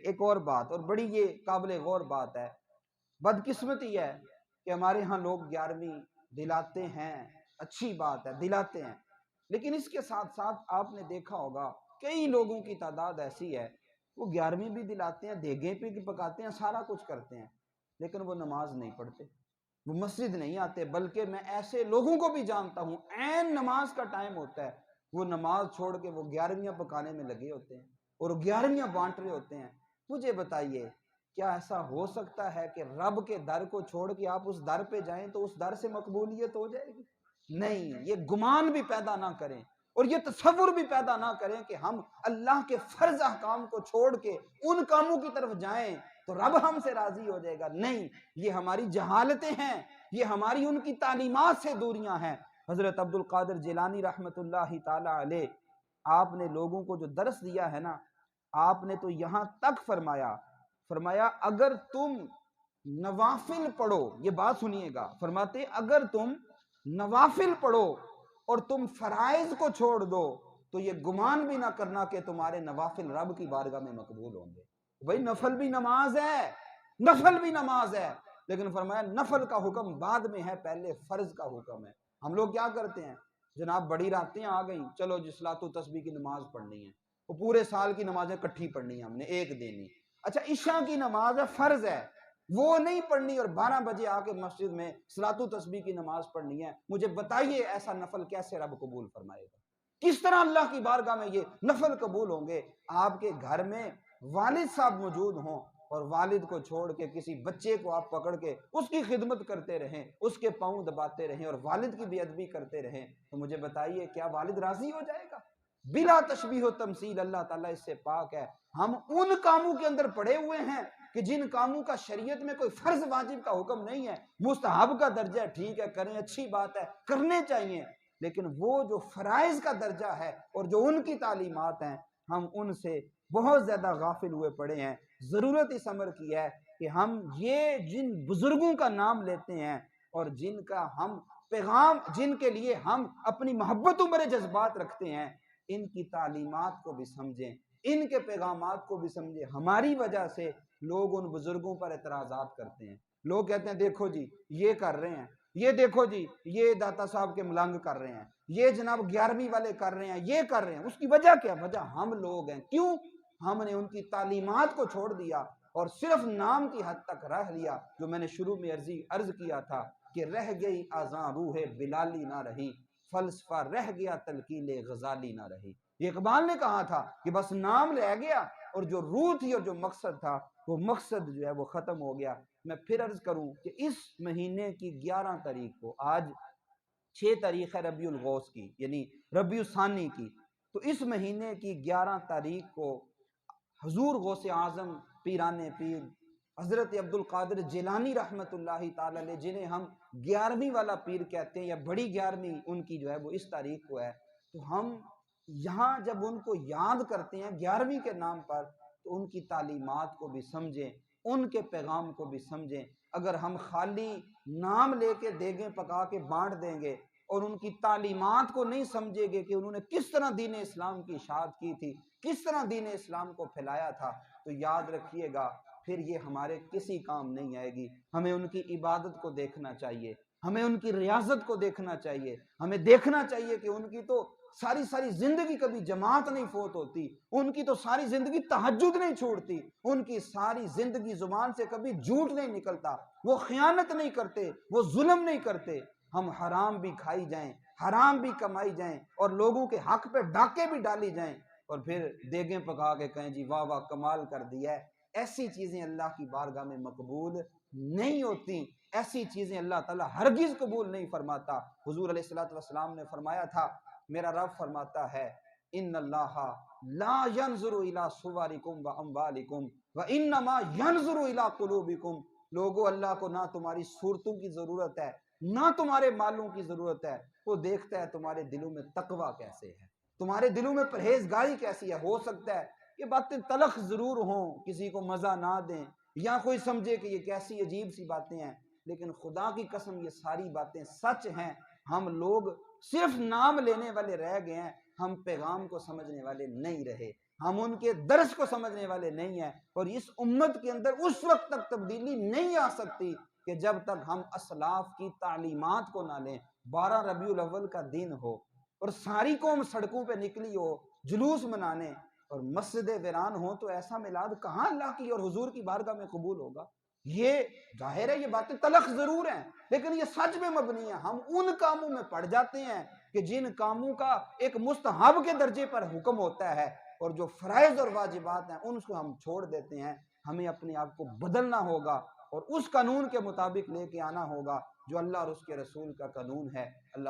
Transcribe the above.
ایک اور بات، اور بڑی یہ قابل غور بات ہے، بدقسمتی ہے کہ ہمارے ہاں لوگ 11ویں دلاتے ہیں، اچھی بات ہے دلاتے ہیں، لیکن اس کے ساتھ ساتھ آپ نے دیکھا ہوگا کئی لوگوں کی تعداد ایسی ہے وہ 11ویں بھی دلاتے ہیں، دیگیں بھی پکاتے ہیں، سارا کچھ کرتے ہیں، لیکن وہ نماز نہیں پڑھتے، وہ مسجد نہیں آتے۔ بلکہ میں ایسے لوگوں کو بھی جانتا ہوں، عین نماز کا ٹائم ہوتا ہے وہ نماز چھوڑ کے وہ 11ویں پکانے میں لگے ہوتے ہیں اور 11ویں بانٹ رہے ہوتے ہیں۔ مجھے بتائیے کیا ایسا ہو سکتا ہے کہ رب کے در کو چھوڑ کے آپ اس در پہ جائیں تو اس در سے مقبولیت ہو جائے گی؟ نہیں، یہ گمان بھی پیدا نہ کریں اور یہ تصور بھی پیدا نہ کریں کہ ہم اللہ کے فرض احکام کو چھوڑ کے ان کاموں کی طرف جائیں تو رب ہم سے راضی ہو جائے گا۔ نہیں، یہ ہماری جہالتیں ہیں، یہ ہماری ان کی تعلیمات سے دوریاں ہیں۔ حضرت عبد القادر جیلانی رحمت اللہ تعالی علیہ، آپ نے لوگوں کو جو درس دیا ہے نا، آپ نے تو یہاں تک فرمایا اگر تم نوافل پڑھو، یہ بات سنیے گا، فرماتے اگر تم نوافل پڑھو اور تم فرائض کو چھوڑ دو تو یہ گمان بھی نہ کرنا کہ تمہارے نوافل رب کی بارگاہ میں مقبول ہوں گے۔ بھائی نفل بھی نماز ہے، نفل بھی نماز ہے، لیکن فرمایا نفل کا حکم بعد میں ہے، پہلے فرض کا حکم ہے۔ ہم لوگ کیا کرتے ہیں، جناب بڑی راتیں آ گئیں، چلو جی صلاۃ و تسبیح کی نماز پڑھنی ہے، وہ پورے سال کی نمازیں کٹھی پڑھنی ہے ہم نے ایک دن ہی۔ اچھا عشاء کی نماز ہے، فرض ہے، وہ نہیں پڑھنی اور 12 بجے آ کے مسجد میں صلاۃ و تسبیح کی نماز پڑھنی ہے۔ مجھے بتائیے ایسا نفل کیسے رب قبول فرمائے گا؟ کس طرح اللہ کی بارگاہ میں یہ نفل قبول ہوں گے؟ آپ کے گھر میں والد صاحب موجود ہوں اور والد کو چھوڑ کے کسی بچے کو آپ پکڑ کے اس کی خدمت کرتے رہیں، اس کے پاؤں دباتے رہیں اور والد کی بے ادبی کرتے رہیں، تو مجھے بتائیے کیا والد راضی ہو جائے گا؟ بلا تشبیہ و تمثیل، اللہ تعالیٰ اس سے پاک ہے۔ ہم ان کاموں کے اندر پڑے ہوئے ہیں کہ جن کاموں کا شریعت میں کوئی فرض واجب کا حکم نہیں ہے، مستحب کا درجہ ہے، ٹھیک ہے کریں، اچھی بات ہے، کرنے چاہیے، لیکن وہ جو فرائض کا درجہ ہے اور جو ان کی تعلیمات ہیں ہم ان سے بہت زیادہ غافل ہوئے پڑے ہیں۔ ضرورت اس امر کی ہے کہ ہم یہ جن بزرگوں کا نام لیتے ہیں اور جن کا ہم پیغام، جن کے لیے ہم اپنی محبت و بڑے جذبات رکھتے ہیں، ان کی تعلیمات کو بھی سمجھیں، ان کے پیغامات کو بھی سمجھیں۔ ہماری وجہ سے لوگ ان بزرگوں پر اعتراضات کرتے ہیں، لوگ کہتے ہیں دیکھو جی یہ کر رہے ہیں، یہ دیکھو جی یہ داتا صاحب کے ملنگ کر رہے ہیں، یہ جناب 11ویں والے کر رہے ہیں، یہ کر رہے ہیں۔ اس کی وجہ کیا؟ وجہ ہم لوگ ہیں۔ کیوں؟ ہم نے ان کی تعلیمات کو چھوڑ دیا اور صرف نام کی حد تک رہ لیا، جو میں نے شروع میں عرض کیا تھا کہ رہ گئی آذاں روح بلالی نہ رہی، فلسفہ رہ گیا تلقین غزالی نہ رہی۔ یہ اقبال نے کہا تھا کہ بس نام رہ گیا اور جو روح تھی اور جو مقصد تھا وہ مقصد جو ہے وہ ختم ہو گیا۔ میں پھر عرض کروں کہ اس مہینے کی 11 تاریخ کو، آج 6 تاریخ ہے ربیع الاوّل کی، یعنی ربیع الثانی کی، تو اس مہینے کی 11 تاریخ کو حضور غوث اعظم پیران پیر حضرت عبد القادر جیلانی رحمت اللہ تعالی علیہ، جنہیں ہم 11ویں والا پیر کہتے ہیں یا بڑی 11ویں ان کی جو ہے وہ اس تاریخ کو ہے، تو ہم یہاں جب ان کو یاد کرتے ہیں 11ویں کے نام پر تو ان کی تعلیمات کو بھی سمجھیں، ان کے پیغام کو بھی سمجھیں۔ اگر ہم خالی نام لے کے دیگیں پکا کے بانٹ دیں گے اور ان کی تعلیمات کو نہیں سمجھیں گے کہ انہوں نے کس طرح دین اسلام کی اشاعت کی تھی، کس طرح دین اسلام کو پھیلایا تھا، تو یاد رکھیے گا پھر یہ ہمارے کسی کام نہیں آئے گی۔ ہمیں ان کی عبادت کو دیکھنا چاہیے، ہمیں ان کی ریاضت کو دیکھنا چاہیے، ہمیں دیکھنا چاہیے کہ ان کی تو ساری زندگی کبھی جماعت نہیں فوت ہوتی، ان کی تو ساری زندگی تہجد نہیں چھوڑتی، ان کی ساری زندگی زبان سے کبھی جھوٹ نہیں نکلتا، وہ خیانت نہیں کرتے، وہ ظلم نہیں کرتے۔ ہم حرام بھی کھائی جائیں، حرام بھی کمائی جائیں اور لوگوں کے حق پہ ڈاکے بھی ڈالی جائیں اور پھر دیگیں پکا کے کہیں جی واہ واہ کمال کر دیا ہے، ایسی چیزیں اللہ کی بارگاہ میں مقبول نہیں ہوتی، ایسی چیزیں اللہ تعالیٰ ہرگز قبول نہیں فرماتا۔ حضور علیہ الصلوۃ والسلام نے فرمایا تھا، میرا رب فرماتا ہے ان اللہ لا ينظر الى صورکم واموالکم وانما ينظر الى قلوبکم۔ لوگو اللہ کو نہ تمہاری صورتوں کی ضرورت ہے نہ تمہارے مالوں کی ضرورت ہے، وہ دیکھتا ہے تمہارے دلوں میں تقوی کیسے ہے، تمہارے دلوں میں پرہیزگاری کیسی ہے۔ ہو سکتا ہے یہ باتیں تلخ ضرور ہوں، کسی کو مزہ نہ دیں یا کوئی سمجھے کہ یہ کیسی عجیب سی باتیں ہیں، لیکن خدا کی قسم یہ ساری باتیں سچ ہیں۔ ہم لوگ صرف نام لینے والے رہ گئے ہیں، ہم پیغام کو سمجھنے والے نہیں رہے۔ ہم ان کے درس کو سمجھنے والے نہیں ہیں، اور اس امت کے اندر اس وقت تک تبدیلی نہیں آ سکتی کہ جب تک ہم اسلاف کی تعلیمات کو نہ لیں۔ 12 ربیع الاول کا دن ہو اور ساری قوم سڑکوں پہ نکلی ہو جلوس منانے، اور مسجد ویران ہو، تو ایسا میلاد کہاں اللہ کی اور حضور کی بارگاہ میں قبول ہوگا؟ یہ ظاہر ہے یہ باتیں تلخ ضرور ہیں، لیکن یہ سچ میں مبنی ہیں۔ ہم ان کاموں میں پڑ جاتے ہیں کہ جن کاموں کا ایک مستحب کے درجے پر حکم ہوتا ہے، اور جو فرائض اور واجبات ہیں ان کو ہم چھوڑ دیتے ہیں۔ ہمیں اپنے آپ کو بدلنا ہوگا اور اس قانون کے مطابق لے کے آنا ہوگا جو اللہ اور اس کے رسول کا قانون ہے۔ اللہ